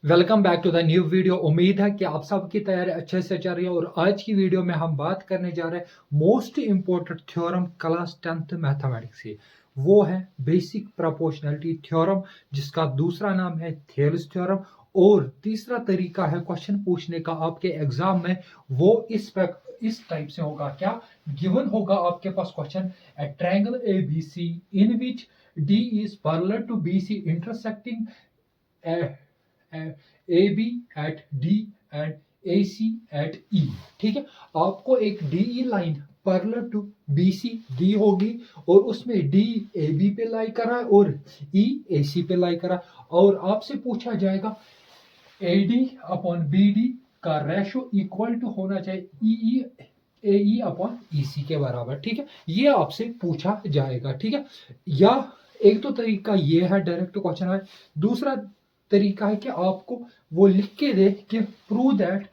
Welcome back to the new video. उम्मीद है कि आप सबकी तैयारी अच्छे से चल रही है और आज की वीडियो में हम बात करने जा रहे हैं most important theorem class 10th mathematics की। वो है बेसिक प्रोपोर्शनलिटी थ्योरम, जिसका दूसरा नाम है थेल्स थ्योरम। और तीसरा तरीका है क्वेश्चन पूछने का आपके एग्जाम में, वो इस टाइप से होगा। क्या गिवन होगा आपके पास question, a triangle A B C in which D is parallel to B C intersecting A B at D and A C at E. ठीक है, आपको एक DE line parallel to B C दी होगी और उसमें डी ए बी पे लाई कर रहा है और ई ए सी पे लाई कर रहा है, और आपसे पूछा जाएगा A D upon B D का रेशो इक्वल टू होना चाहिए ई ए ई अपॉन ई सी के बराबर। ठीक है, ये आपसे पूछा जाएगा। ठीक है, या एक तो तरीका ये है डायरेक्ट क्वेश्चन है, दूसरा तरीका है कि आपको वो लिख के दे कि prove that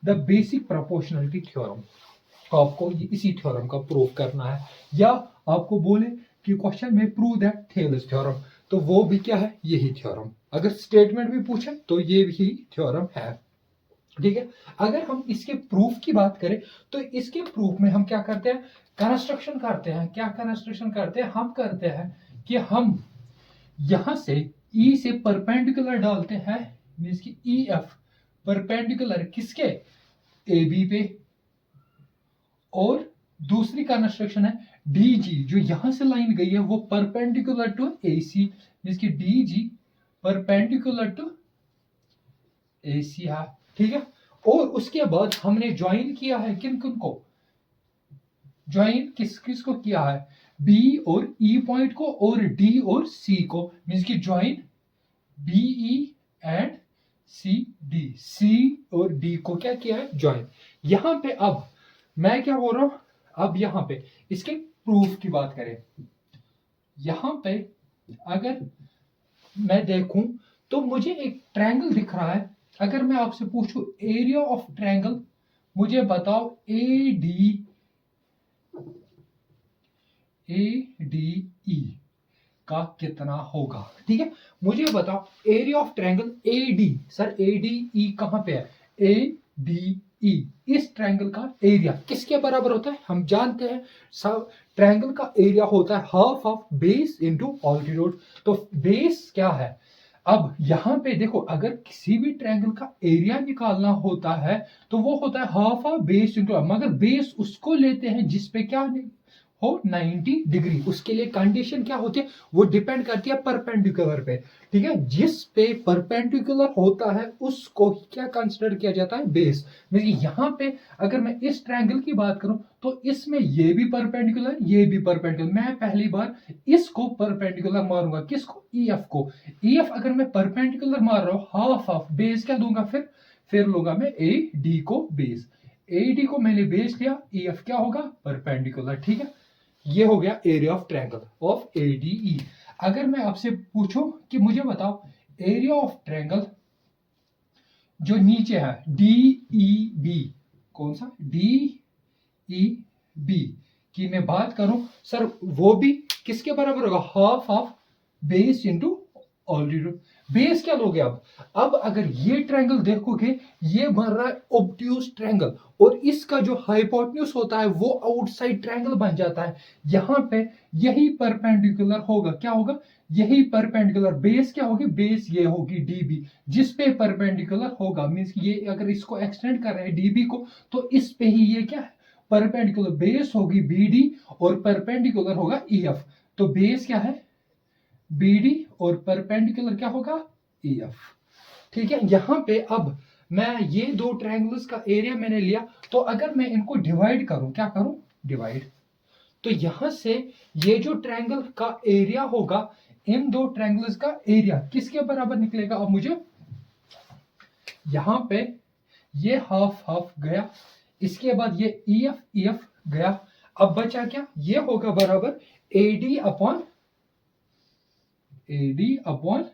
the basic proportionality theorem, आपको इसी थ्योरम का प्रूव करना है, या आपको बोले कि क्वेश्चन में प्रूव दैट थेल्स थ्योरम, तो वो भी क्या है, यही थ्योरम। अगर स्टेटमेंट भी पूछे तो ये भी थ्योरम है। ठीक है, अगर हम इसके प्रूफ की बात करें तो इसके प्रूफ में हम क्या करते हैं, कंस्ट्रक्शन करते हैं। क्या कंस्ट्रक्शन करते हैं, हम करते हैं कि हम यहां से ई से परपेंडिकुलर डालते हैं, मींस कि ई एफ परपेंडिकुलर किसके, ए बी पे। और दूसरी कंस्ट्रक्शन है डी जी, जो यहां से लाइन गई है वो perpendicular to A C, means कि D G perpendicular to A C है। ठीक है, और उसके बाद हमने ज्वाइन किया है किन किन को, ज्वाइन किस किस को किया है, बी और ई पॉइंट को और डी और सी को, मींस कि join B E and C D, C और डी को क्या किया है, ज्वाइन। यहां पे अब मैं क्या बोल रहा हूं, अब यहां पे इसके प्रूफ की बात करें, यहां पे अगर मैं देखूं तो मुझे एक ट्रायंगल दिख रहा है। अगर मैं आपसे पूछूं एरिया ऑफ ट्रायंगल, मुझे बताओ ए डी ई का कितना होगा। ठीक है, मुझे बताओ area of triangle A D, sir A D E कहां पे है, ए डी ई, इस ट्रायंगल का एरिया किसके बराबर होता है, हम जानते हैं सब ट्रायंगल का एरिया होता है half of base into altitude. तो बेस क्या है, अब यहां पे देखो, अगर किसी भी ट्रायंगल का एरिया निकालना होता है तो वो होता है हाफ ऑफ बेस इनटू, मगर बेस उसको लेते हैं जिसपे क्या हो 90 डिग्री। उसके लिए कंडीशन क्या होती है, वो डिपेंड करती है परपेंडिकुलर पे। ठीक है, जिस पे परपेंडिकुलर होता है उसको क्या कंसिडर किया जाता है, बेस। यहां पे अगर मैं इस ट्रायंगल की बात करूं तो इसमें ये भी परपेंडिकुलर, ये भी परपेंडिकुलर, मैं पहली बार इसको परपेंडिकुलर मारूंगा, किसको, ई एफ को। ई एफ अगर मैं परपेंडिकुलर मार रहा हूं, हाफ ऑफ बेस क्या दूंगा, फिर लूंगा मैं ए डी को बेस, ए डी को मैंने बेस लिया, ई एफ क्या होगा, परपेंडिकुलर। ठीक है, ये हो गया area of triangle of ADE. अगर मैं आपसे पूछूं कि मुझे बताओ एरिया ऑफ ट्रायंगल जो नीचे है डीई बी, कौन सा, डीई बी की मैं बात करूं, सर वो भी किसके बराबर होगा, half of base into altitude. Base क्या लोगे अब अगर ये ट्रायंगल देखोगे, ये बन रहा है ऑब्ट्यूज ट्रायंगल, और इसका जो हाइपोटेन्यूज होता है वो आउटसाइड ट्रायंगल बन जाता है। यहां पे यही परपेंडिकुलर होगा, क्या होगा, यही परपेंडिकुलर, बेस क्या होगी, बेस ये होगी डीबी, जिस पे परपेंडिकुलर होगा, मींस ये अगर इसको एक्सटेंड कर रहे हैं डीबी को, तो इस पे ही ये क्या है, परपेंडिकुलर, बेस होगी बीडी और परपेंडिकुलर होगा ईएफ। तो बेस क्या है, बीडी, और परपेंडिकुलर क्या होगा, ईएफ। ठीक है, यहां पे अब मैं ये दो ट्रायंगल्स का एरिया मैंने लिया, तो अगर मैं इनको डिवाइड करूं, क्या करूं, डिवाइड, तो यहां से ये जो ट्रायंगल का एरिया होगा, इन दो ट्रायंगल्स का एरिया किसके बराबर निकलेगा। अब मुझे यहां पे ये हाफ हाफ गया, इसके बाद ये ईएफ ईएफ गया, अब बचा क्या, ये होगा बराबर एडी अपॉन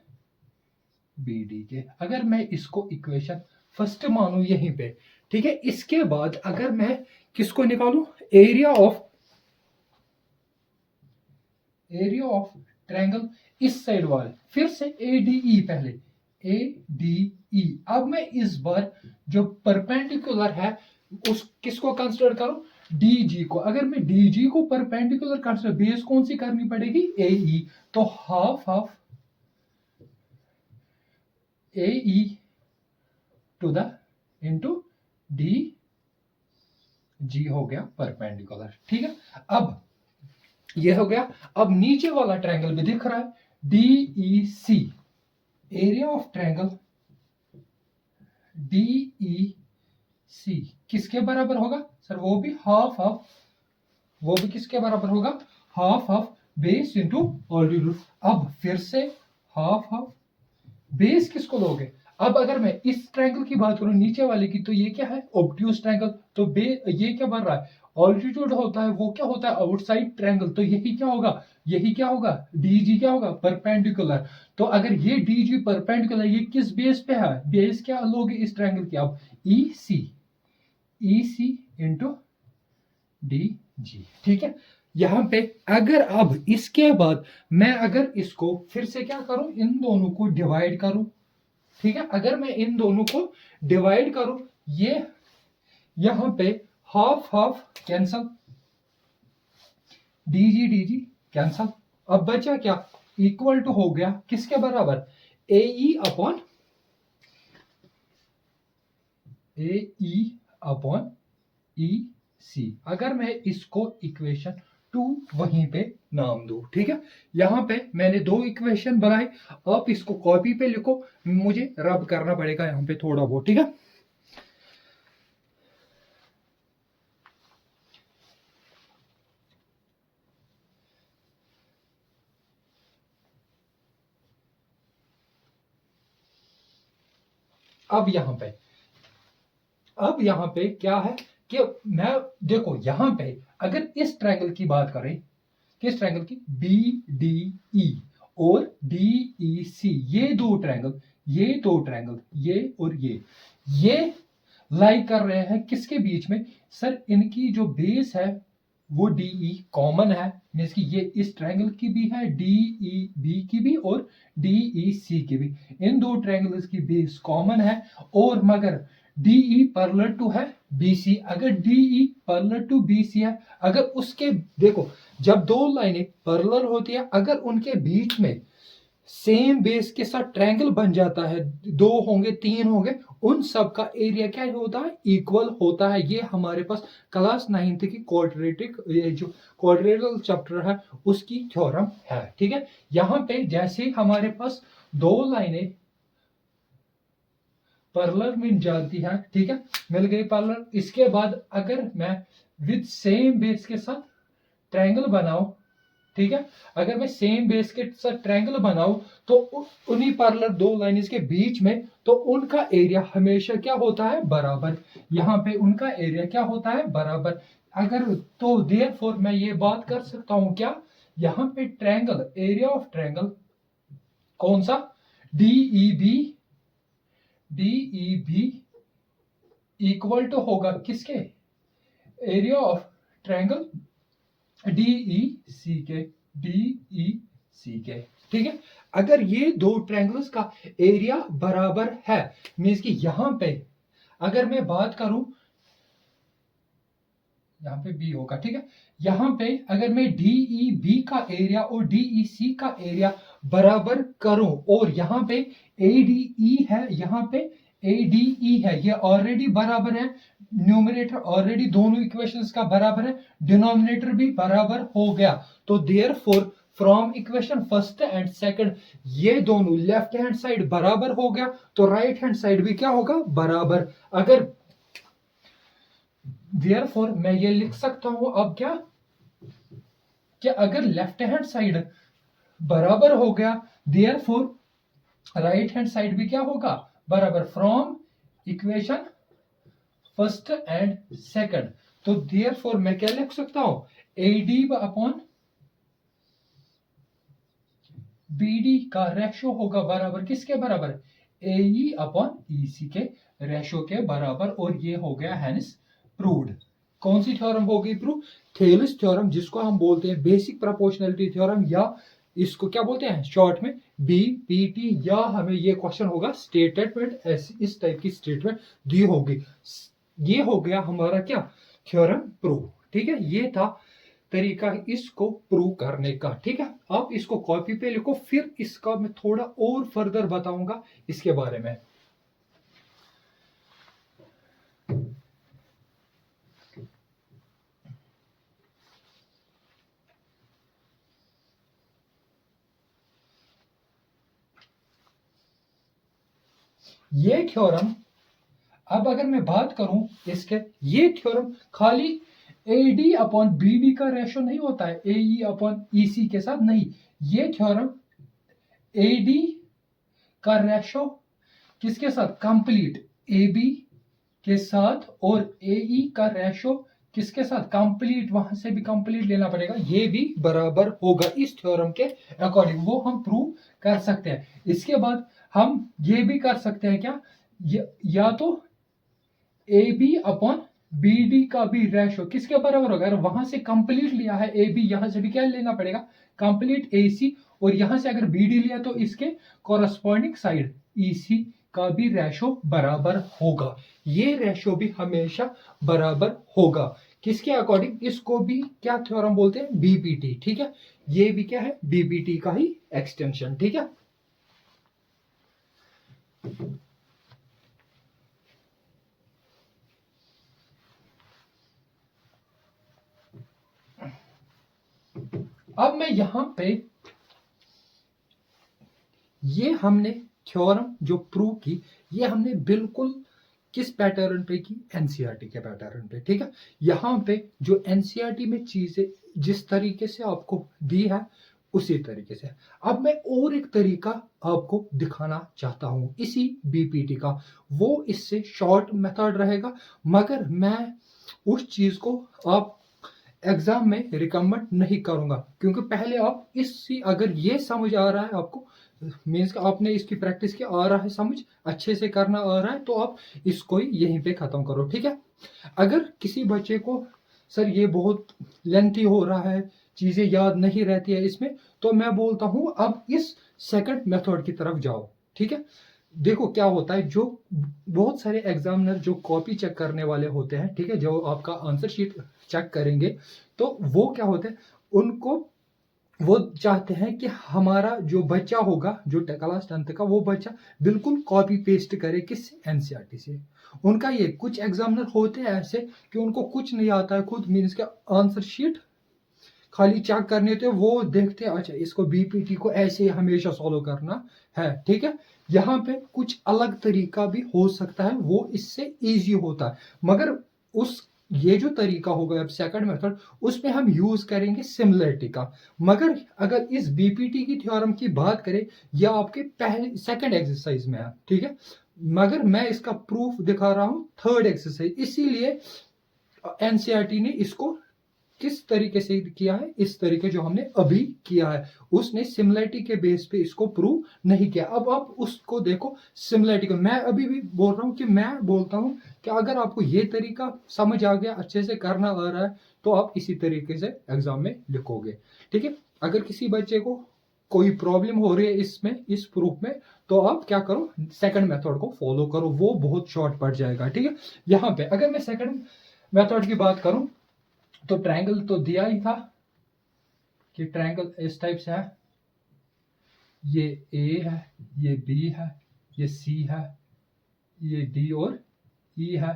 बीडी के। अगर मैं इसको इक्वेशन फर्स्ट मानू यहीं पे, ठीक है, इसके बाद अगर मैं किसको निकालू, एरिया ऑफ ट्रायंगल इस साइड वाले, फिर से एडीई पहले, ADE। अब मैं इस बार जो परपेंडिकुलर है उस किसको कंसिडर करूं, DG को। अगर मैं DG को परपेंडिकुलर कंसिडर, बेस कौन सी करनी पड़ेगी, AE। तो half of AE to the into DG हो गया परपेंडिकुलर। ठीक है, अब ये हो गया। अब नीचे वाला ट्रायंगल भी दिख रहा है, DEC। Area of triangle DEC किसके बराबर होगा सर, वो भी हाफ ऑफ, वो भी किसके बराबर होगा, half of base into altitude. अब फिर से हाफ ऑफ बेस किसको लोगे, अब अगर मैं इस ट्रायंगल की बात करूं नीचे वाले की, तो ये क्या है, ऑब्ट्यूज ट्रायंगल। तो ये क्या बन रहा है, ऑल्टीट्यूड होता है, वो क्या होता है, आउटसाइड ट्रायंगल। तो यही क्या होगा, यही क्या होगा, DG क्या होगा, परपेंडिकुलर। तो अगर ये DG परपेंडिकुलर, ये किस बेस पे है, बेस क्या लोगे इस ट्रायंगल की, अब EC इंटू DG। ठीक है, यहां पे अगर अब इसके बाद मैं अगर इसको फिर से क्या करूं, इन दोनों को डिवाइड करूं। ठीक है, अगर मैं इन दोनों को डिवाइड करूं, ये यहां पे half half cancel, DG cancel. अब बचा क्या, इक्वल टू हो गया किसके बराबर, AE अपॉन EC। अगर मैं इसको इक्वेशन 2 वहीं पे नाम दूं। ठीक है, यहां पे मैंने 2 इक्वेशन बनाई, आप इसको कॉपी पे लिखो, मुझे रब करना पड़ेगा यहां पे थोड़ा बहुत। ठीक है, अब यहां पे क्या है कि मैं देखो यहां पे अगर इस ट्रायंगल की बात करें, किस ट्रायंगल की, BDE और DEC, ये दो ट्रायंगल, ये और ये लाई कर रहे हैं किसके बीच में सर, इनकी जो बेस है वो DE कॉमन है, मींस कि ये इस ट्रायंगल की भी है, DEB की भी और DEC की भी। इन दो ट्रायंगल्स की बेस कॉमन है, और मगर DE पैरेलल टू है BC। अगर DE पैरेलल टू BC है, अगर उसके देखो जब दो लाइनें पैरेलल होती है, अगर उनके बीच में सेम बेस के साथ ट्रायंगल बन जाता है, 2 होंगे 3 होंगे, उन सब का एरिया क्या होता है, इक्वल होता है। ये हमारे पास क्लास 9th की क्वाड्रेटिक, ये जो क्वाड्रेटिकल चैप्टर है उसकी थ्योरम है। ठीक है, यहां पे जैसे हमारे पास 2 लाइनें पैरेलल मिल जाती है, ठीक है, मिल गई पैरेलल। इसके बाद अगर मैं विद सेम बेस के साथ ट्रायंगल बनाऊं, ठीक है, अगर मैं सेम बेस के साथ ट्रायंगल बनाऊं, तो उन्हीं पैरेलल 2 लाइन्स के बीच में, तो उनका एरिया हमेशा क्या होता है, बराबर। यहां पे उनका एरिया क्या होता है, बराबर। अगर तो देयरफॉर मैं ये बात कर सकता हूं क्या, यहां पे ट्रायंगल, एरिया ऑफ ट्रायंगल कौन सा, DEB इक्वल टू होगा किसके, एरिया ऑफ ट्रायंगल DEC के। ठीक है, अगर ये दो ट्रायंगल्स का एरिया बराबर है, मींस कि यहां पे अगर मैं बात करूं, यहां पे B होगा। ठीक है, यहां पे अगर मैं DEB का एरिया और DEC का एरिया बराबर करूं, और यहां पे ADE है, यहां पे ADE है, ये ऑलरेडी बराबर है, न्यूमरेटर ऑलरेडी दोनों इक्वेशंस का बराबर है, डिनोमिनेटर भी बराबर हो गया। तो therefore from equation first and second, ये दोनों लेफ्ट हैंड साइड बराबर हो गया, तो राइट हैंड साइड भी क्या होगा, बराबर। अगर देयरफॉर मैं ये लिख सकता हूं अब क्या, कि अगर लेफ्ट हैंड साइड बराबर हो गया, देयरफॉर राइट हैंड साइड भी क्या होगा, बराबर। From equation first and second, तो देयरफॉर मैं क्या लिख सकता हूं, AD अपॉन BD का रेशो होगा बराबर किसके बराबर, AE अपॉन EC के रेशो के बराबर। और ये हो गया हेंस प्रूव्ड। कौन सी थ्योरम हो गई प्रूव, थेलिस थ्योरम, जिसको हम बोलते हैं बेसिक प्रोपोर्शनैलिटी थ्योरम, या इसको क्या बोलते हैं शॉर्ट में BPT, या हमें ये क्वेश्चन होगा स्टेटमेंट, इस टाइप की स्टेटमेंट दी होगी। ये हो गया हमारा क्या, थ्योरम प्रूव। ठीक है, ये था तरीका इसको प्रूव करने का। ठीक है, आप इसको कॉपी पे लिखो, फिर इसका मैं थोड़ा और फर्दर बताऊंगा इसके बारे में। ये थ्योरम, अब अगर मैं बात करूं इसके, ये थ्योरम खाली AD अपॉन BD का रेशो नहीं होता है, AE अपॉन EC के साथ नहीं। ये थ्योरम AD का रेशो किसके साथ, कंप्लीट AB के साथ, और AE का रेशो किसके साथ, कंप्लीट, वहां से भी कंप्लीट लेना पड़ेगा, ये भी बराबर होगा इस थ्योरम के अकॉर्डिंग। वो हम प्रूव कर सकते हैं। इसके बाद हम ये भी कर सकते हैं क्या, या तो AB अपॉन BD का भी रेशो किसके बराबर होगा, अगर वहां से कंप्लीट लिया है AB, यहां से भी क्या लेना पड़ेगा, कंप्लीट AC, और यहां से अगर BD लिया तो इसके कॉरस्पॉन्डिंग साइड EC का भी रेशो बराबर होगा। ये रेशो भी हमेशा बराबर होगा किसके अकॉर्डिंग, इसको भी क्या थ्योरम बोलते हैं, BPT। ठीक है, ये भी क्या है, BPT का ही एक्सटेंशन। ठीक है, अब मैं यहां पे, ये हमने थ्योरम जो प्रूव की, ये हमने बिल्कुल किस पैटर्न पे की, एनसीईआरटी के पैटर्न पे। ठीक है, यहाँ पे जो एनसीईआरटी में चीजें जिस तरीके से आपको दी है उसी तरीके से। अब मैं और एक तरीका आपको दिखाना चाहता हूं इसी बीपीटी का, वो इससे शॉर्ट मेथड रहेगा, मगर मैं उस चीज को आप एग्जाम में रिकमेंड नहीं करूंगा, क्योंकि पहले आप इसी, अगर ये समझ आ रहा है आपको, मीन्स कि आपने इसकी प्रैक्टिस की, आ रहा है समझ, अच्छे से करना आ रहा है, तो आप इसको ही यहीं पे खत्म करो। ठीक है, अगर किसी बच्चे को सर ये बहुत लेंथी हो रहा है, चीजें याद नहीं रहती है इसमें, तो मैं बोलता हूं अब इस सेकंड मेथड की तरफ जाओ। ठीक है, देखो क्या होता है, जो बहुत सारे एग्जामिनर जो कॉपी चेक करने वाले होते हैं, ठीक है, जो आपका आंसर शीट चेक करेंगे, तो वो क्या होते हैं, उनको, वो चाहते हैं कि हमारा जो बच्चा होगा, जो क्लास 10th का, वो बच्चा बिल्कुल कॉपी पेस्ट करे किस, एनसीईआरटी से। उनका ये, कुछ एग्जामिनर होते हैं ऐसे कि उनको कुछ नहीं आता है खुद, मीन्स का आंसर शीट खाली चेक करने थे, वो देखते हैं अच्छा इसको बीपीटी को ऐसे हमेशा सॉल्व करना है। ठीक है, यहाँ पे कुछ अलग तरीका भी हो सकता है, वो इससे इजी होता है, मगर उस, ये जो तरीका होगा अब सेकंड मेथड, उसमें हम यूज करेंगे सिमिलरिटी का। मगर अगर इस बीपीटी की थ्योरम की बात करें, यह आपके पहले सेकंड एक्सरसाइज में है। ठीक है, मगर मैं इसका प्रूफ दिखा रहा हूं थर्ड एक्सरसाइज, इसीलिए एनसीईआरटी ने इसको किस तरीके से किया है, इस तरीके जो हमने अभी किया है, उसने सिमिलरिटी के बेस पे इसको प्रूव नहीं किया। अब आप उसको देखो सिमिलरिटी को, मैं अभी भी बोल रहा हूं कि मैं बोलता हूं कि अगर आपको ये तरीका समझ आ गया, अच्छे से करना आ रहा है, तो आप इसी तरीके से एग्जाम में लिखोगे। ठीक है, अगर किसी बच्चे को कोई प्रॉब्लम हो रही है इसमें, इस प्रूफ में, तो आप क्या करो, सेकंड मेथड को फॉलो करो, वो बहुत शॉर्ट पड़ जाएगा। ठीक है, यहाँ पे अगर मैं सेकंड मेथड की बात करूं, तो ट्रायंगल तो दिया ही था कि ट्रायंगल इस टाइप से है, ये ए है, ये बी है, ये सी है, ये डी और ई है,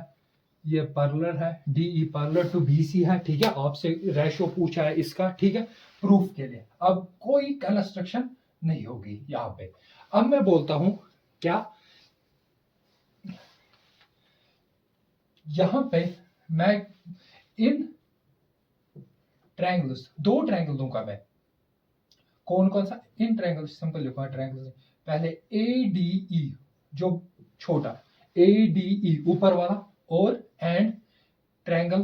ये पैरेलल है, D E parallel to B C है। ठीक है, आपसे रेशो पूछा है इसका, ठीक है, प्रूफ के लिए। अब कोई कंस्ट्रक्शन नहीं होगी यहाँ पे। अब मैं बोलता हूं क्या, यहां पे मैं इन ट्रायंगल्स, दो ट्रायंगल दूंगा मैं, कौन कौन सा, इन ट्रायंगल, सिंपल लिखा ट्रायंगल, पहले ए डी ई, जो छोटा, ए डी ई ऊपर वाला, और and triangle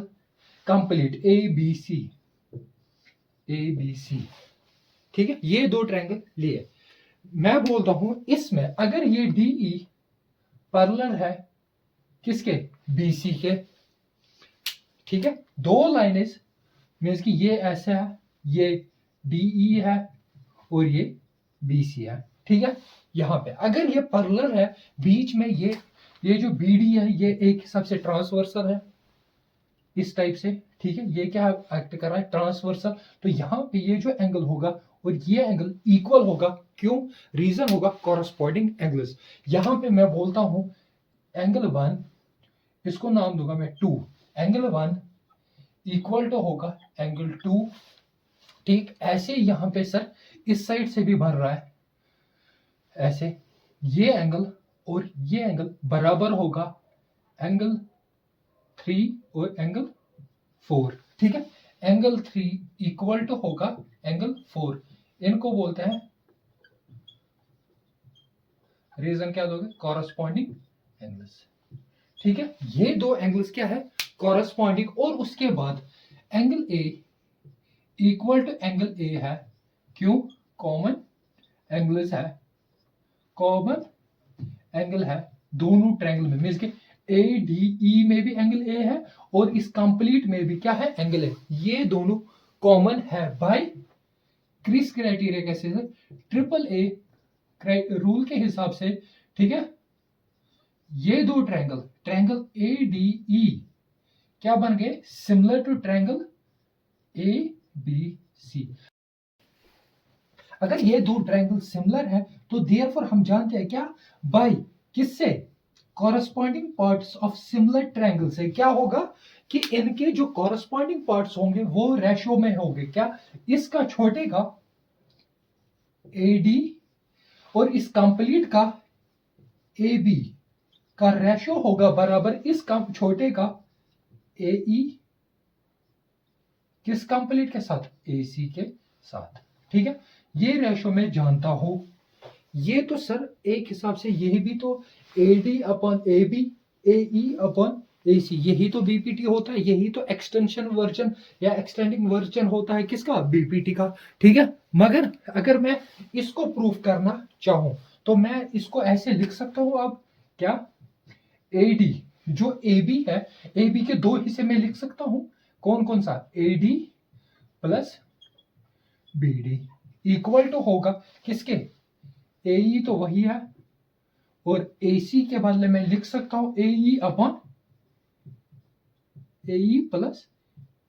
complete A B C, A B C. ठीक है, ये दो ट्रायंगल लिए, मैं बोलता हूं इसमें अगर ये डी ई पैरेलल है किसके, बी सी के। ठीक है, दो लाइनें, मीन्स कि ये ऐसे है, ये डी ई है और ये बी सी है। ठीक है। यहाँ पे अगर ये पैरेलल है, बीच में ये जो BD है ये एक हिसाब से ट्रांसवर्सल है इस टाइप से, ठीक है। ये क्या एक्ट कर रहा है, ट्रांसवर्सल। तो यहाँ पे ये जो एंगल होगा और ये एंगल इक्वल होगा, क्यों, रीजन होगा कॉरस्पॉन्डिंग एंगल्स। यहाँ पे मैं बोलता हूं एंगल 1, इसको नाम दूंगा मैं 2, एंगल 1 इक्वल टू होगा एंगल 2, ठीक। ऐसे यहाँ पे सर इस साइड से भी बन रहा है ऐसे, ये एंगल और ये एंगल बराबर होगा एंगल 3 और एंगल 4, ठीक है। एंगल 3 इक्वल टू होगा एंगल 4, इनको बोलते हैं, रीजन क्या दोगे, कॉरस्पॉन्डिंग एंगल्स, ठीक है। ये दो एंगल्स क्या है, कॉरस्पॉन्डिंग। और उसके बाद angle A equal to angle A है, क्यों, कॉमन एंगल्स है, कॉमन एंगल है दोनों ट्रायंगल में, मींस के ADE में भी एंगल ए है और इस कंप्लीट में भी क्या है, एंगल ए, ये दोनों कॉमन है बाय क्रिस क्राइटेरिया कैसे, ट्रिपल ए रूल के हिसाब से, ठीक है। ये दो ट्रायंगल ADE क्या बन गए, सिमिलर टू ट्रायंगल ABC। अगर ये दो ट्रायंगल सिमिलर है तो देयरफॉर हम जानते हैं क्या, बाय किससे, corresponding parts of similar triangle से क्या होगा कि इनके जो कॉरस्पॉन्डिंग पार्ट्स होंगे वो रेशियो में होंगे, क्या, इसका छोटे का AD और इस कंप्लीट का AB का रेशियो होगा बराबर इस छोटे का AE किस कंप्लीट के साथ, AC के साथ, ठीक है। ये रेशियो मैं जानता हूं। ये तो सर एक हिसाब से यही भी तो AD upon AB, AE upon AC, यही तो BPT होता है, यही तो एक्सटेंशन वर्जन या एक्सटेंडिंग वर्जन होता है किसका, BPT का, ठीक है। मगर अगर मैं इसको प्रूफ करना चाहूं तो मैं इसको ऐसे लिख सकता हूं, अब क्या, AD जो AB है, AB के दो हिस्से में लिख सकता हूं, कौन कौन सा, AD plus BD equal to होगा किसके, AE तो वही है और AC के बदले में लिख सकता हूं AE upon AE plus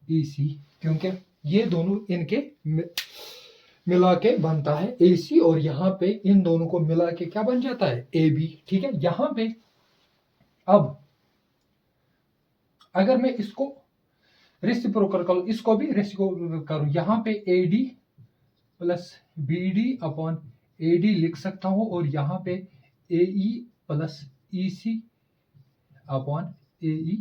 EC, क्योंकि ये दोनों इनके मिला के बनता है AC और यहाँ पे इन दोनों को मिला के क्या बन जाता है, AB, ठीक है। यहाँ पे अब अगर मैं इसको रेसिप्रोकल करूं, इसको भी रेसिप्रोकल करूं, यहाँ पे AD plus BD upon AD लिख सकता हूं और यहाँ पे AE plus EC upon AE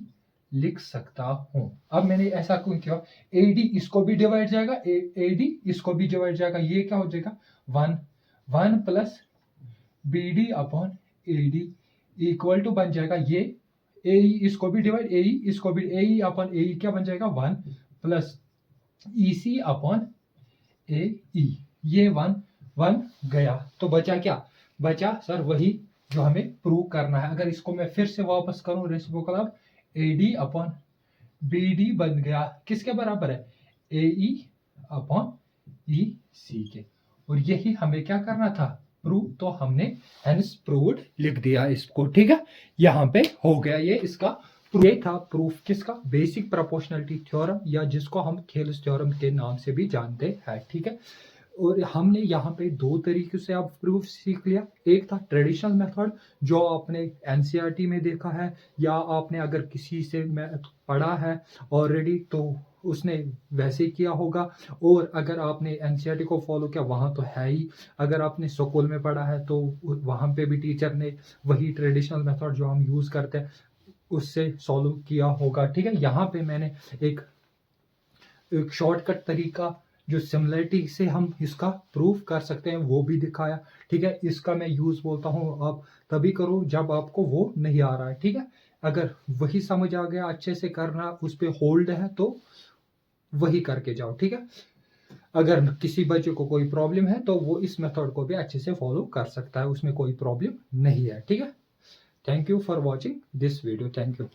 लिख सकता हूं। अब मैंने ऐसा क्यों किया, AD इसको भी डिवाइड जाएगा, AD इसको भी डिवाइड जाएगा, ये क्या हो जाएगा 1 plus BD upon AD equal to बन जाएगा ये AE इसको भी डिवाइड, AE इसको भी, AE अपॉन AE क्या बन जाएगा 1 प्लस EC अपॉन AE, ये 1 गया तो बचा क्या, बचा सर वही जो हमें प्रूव करना है। अगर इसको मैं फिर से वापस करूं रेसिप्रोकल, अब AD अपॉन BD बन गया किसके बराबर है, AE अपॉन EC के, और यही हमें क्या करना था, प्रूव, तो हमने हेंस प्रूव्ड लिख दिया इसको, ठीक है। यहाँ पे हो गया ये इसका, ये था प्रूफ किसका, बेसिक प्रोपोर्शनलिटी थ्योरम, या जिसको हम थेल्स थ्योरम के नाम से भी जानते हैं, ठीक है। और हमने यहाँ पे दो तरीके से आप प्रूफ सीख लिया, एक था ट्रेडिशनल मेथड जो आपने NCERT में देखा है, या आपने अगर किसी से पढ़ा है ऑलरेडी तो उसने वैसे किया होगा, और अगर आपने NCERT को फॉलो किया वहाँ तो है ही, अगर आपने स्कूल में पढ़ा है तो वहाँ पे भी टीचर ने वही ट्रेडिशनल मेथड जो हम यूज़ करते हैं उससे सॉल्व किया होगा, ठीक है। यहाँ पे मैंने एक शॉर्टकट तरीका जो सिमिलरिटी से हम इसका प्रूफ कर सकते हैं वो भी दिखाया, ठीक है। इसका मैं यूज बोलता हूँ आप तभी करो जब आपको वो नहीं आ रहा है, ठीक है। अगर वही समझ आ गया, अच्छे से करना, उस पर होल्ड है तो वही करके जाओ, ठीक है। अगर किसी बच्चे को कोई प्रॉब्लम है तो वो इस मेथड को भी अच्छे से फॉलो कर सकता है, उसमें कोई प्रॉब्लम नहीं है, ठीक है। Thank you for watching this video, thank you.